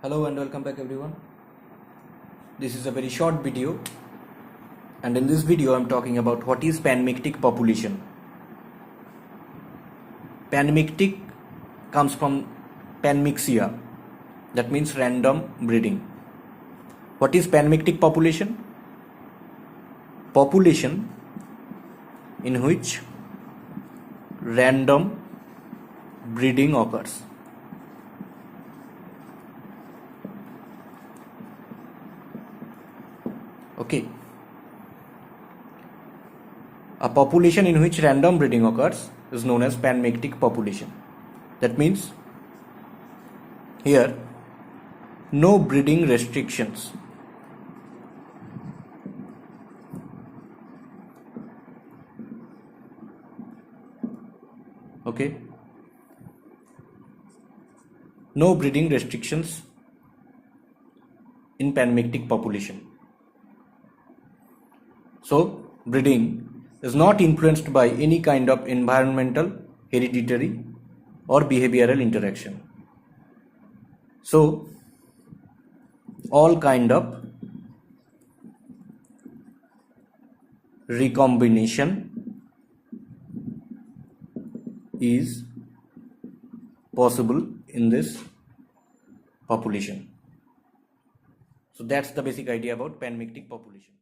Hello and welcome back everyone. This is a very short video, and in this video I am talking about what is panmictic population. Panmictic comes from panmixia, that means random breeding. What is panmictic population? Population in which random breeding occurs. Okay. A population in which random breeding occurs is known as panmictic population. That means here no breeding restrictions. Okay. No breeding restrictions in panmictic population. So, breeding is not influenced by any kind of environmental, hereditary or behavioral interaction. So, all kind of recombination is possible in this population. So, that's the basic idea about panmictic population.